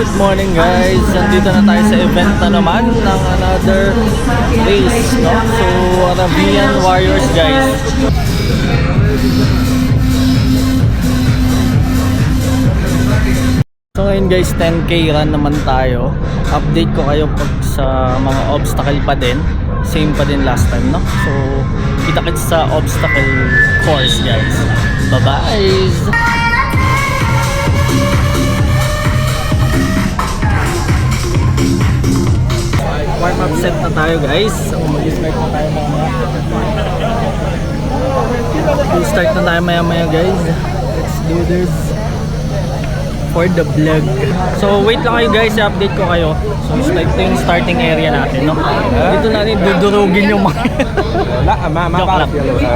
Good morning guys, nandito na tayo sa event na naman ng another race, no? So Arabian Warriors guys. So ngayon guys, 10k run naman tayo. Update ko kayo pag sa mga obstacle pa din. Same pa din last time, no? So kita-kits sa obstacle course guys. Bye-bye! Warm up set na tayo guys. So mag-start na tayo mamaya. Start na tayo maya guys. Let's do this for the vlog. So wait lang kayo guys, i-update ko kayo. So ito yung starting area natin, no? Dito natin dudurugin yung mga joke lang.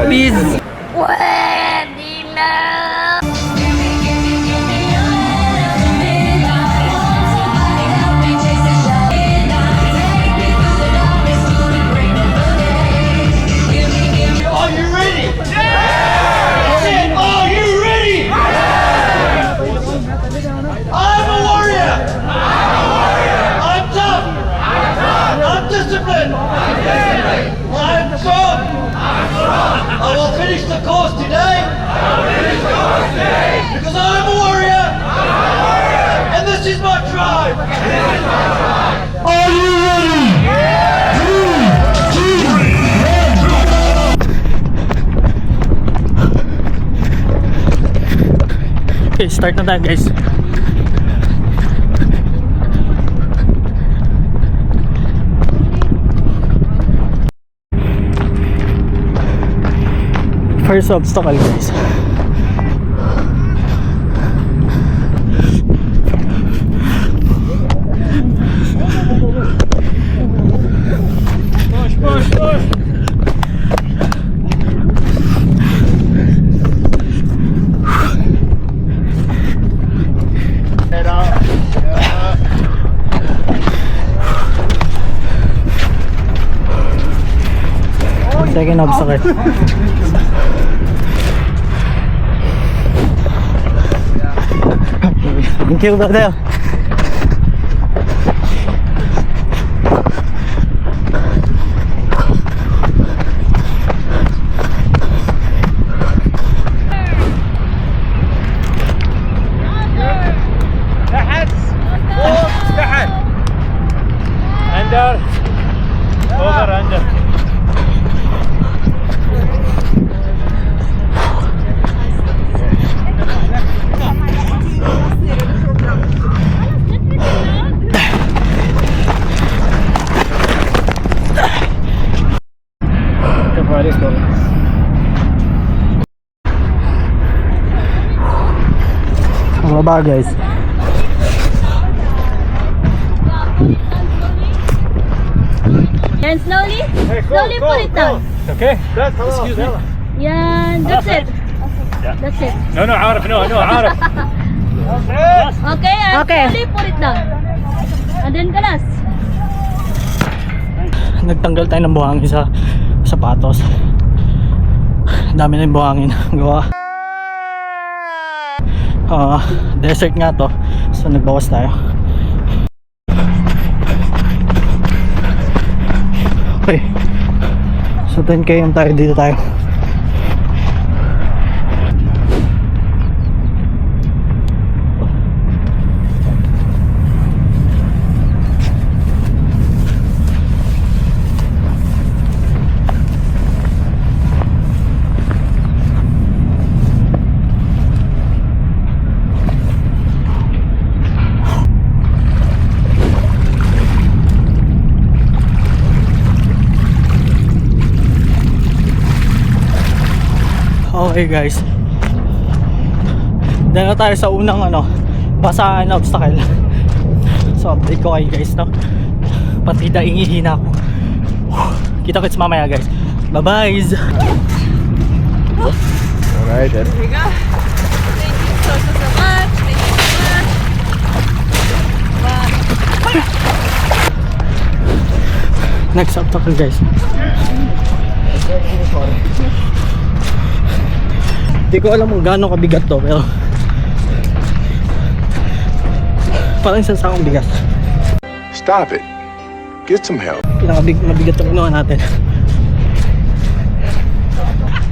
Peace! Pwede na! I will finish the course today. Because I'm a warrior. And this is my tribe. Are you ready? Okay, start na tayo guys. First obstacle guys. Push. Second obstacle. Thank you, brother. Baba guys. And slowly put it down. Okay. Excuse me. Yeah, that's it. That's it. No, عارف. No, عارف. Okay, and slowly put it down. And then kalas. Nagtanggal tayo ng buhangin sa sapatos. Dami na yung buhangin. Gawa. Desert nga to. So nagbawas tayo. Okay. So 10k yung tayo, dito tayo. Okay guys, dahil na tayo sa unang basaan na obstacle. So update ko kayo guys, no? Partida, ingihina ako. Kita-kits mamaya guys. Bye bye. Alright then. Here we go. Thank you so much. Thank you so much. Next obstacle guys. Hindi ko alam kung gaano kabigat to, pero Parang isang sakong bigas. Stop it. Get some help. Mabigat ang ginawa natin.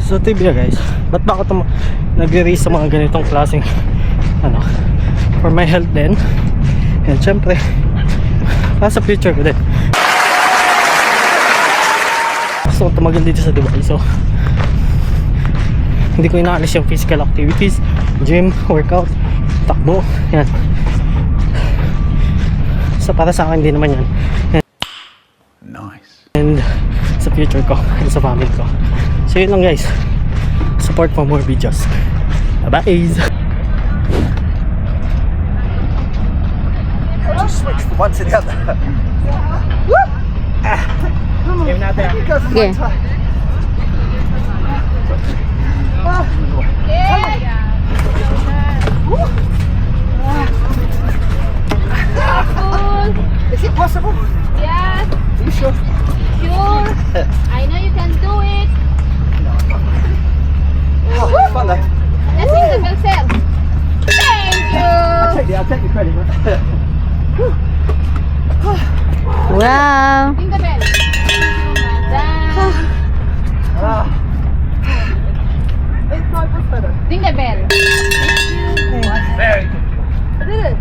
So trivia guys, ba't ba ako nag-race sa mga ganitong klaseng ano, for my health din, and syempre para sa future ko din. Gusto ko tumagal dito sa Dubai, so hindi ko inaalis yung physical activities, gym, workout, takbo, yan. So para sa akin, hindi naman yan. Nice. And sa future ko and sa family ko. So yun lang guys, support for more videos. Bye bye. Switch from one to the other. Game natin. Okay. Is it possible? Yes, Are you sure? sure. I know you can do it. Oh, fun though. Let's ring the bell first. Thank you. I'll take the credit. Wow. Ring the bell. Ring the bell. Very good.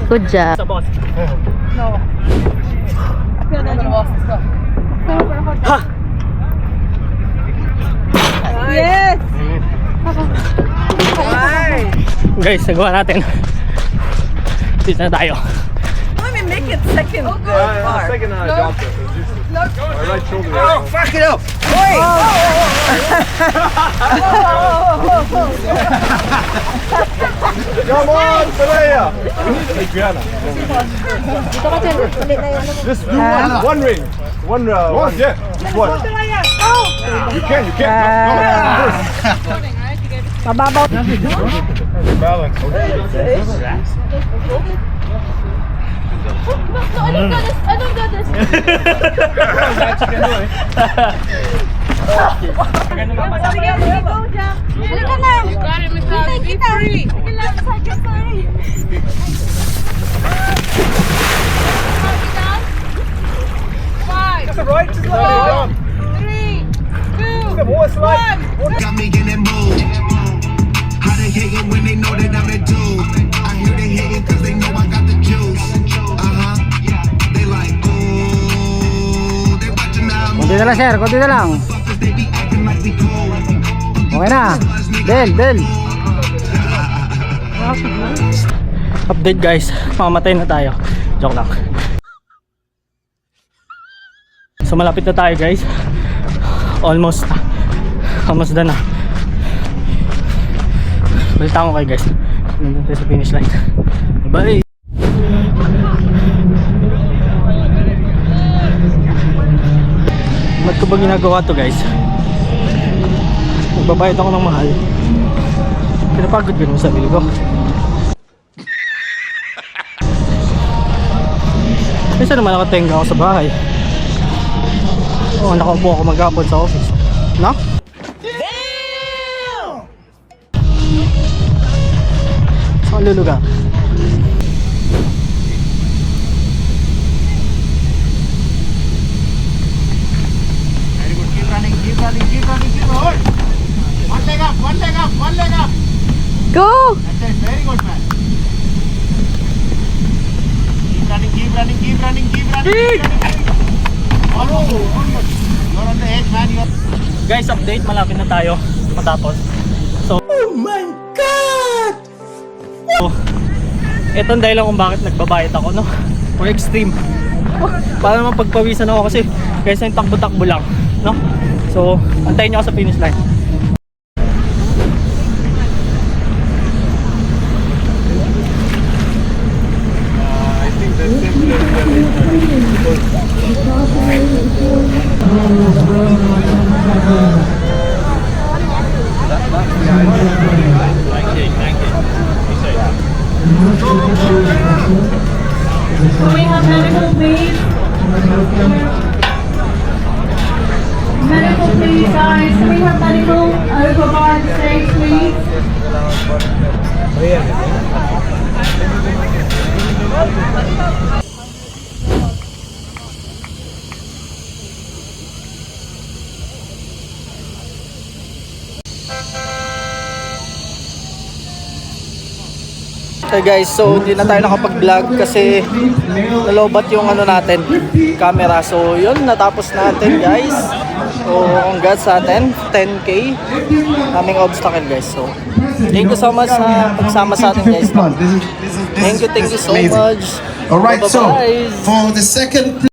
Good job. Sa boss. Yes. Guys, nagawa natin. Dito na tayo. Second jump. My right shoulder. Oh, fuck it up! Come on, Soraya! We need Adriana. Just do one ring. One, yeah. Just one. You can. Come on, first. Mababaw. Balance. I don't got this. Halika na. Hintay kita. Sige lang, sakit, sorry. Five, Just the right, just let it down. 3, 2, Come on, slide. Got me in that mood. How they hating when they know that I'm that dude? I hear they hating cause they know I got the juice. They like, ooh, they watching now. Konti na lang sir, konti na lang. Fuckers, they be acting like we cool. Okay na. Del. Update guys, mamatay na tayo. Joke lang. So malapit na tayo guys. Almost done na. Balita ko kayo guys. Nandun tayo sa finish line. Bye. Ba't ko ba ginagawa to guys? Magbabayad ako ng mahal. Pinapagod ko naman sa sarili ko. Minsan naman nakatenga ako sa bahay. Oo, nakaupo ako mag-upload sa office. No? Damn! Saan lulugar? Go. Guys, update, malapit na tayo matapos. So, oh my god! So, eto ang dahilan kung bakit nagbabayad ako, no? For extreme. Para naman pagpawisan ako kasi kaysa yung takbo-takbo lang, no? So, antayin nyo ako sa finish line. Can we have medical, please? Medical, please, guys. Can we have medical over by the stage, please? Okay guys, so hindi na tayo nakapag-vlog kasi nalobat yung ano natin, camera. So yun, natapos natin guys. So congrats sa atin, 10k aming obstacle guys. So thank you so much sa pagsama sa atin guys. Thank you so much. All right, so Bye-bye. for the second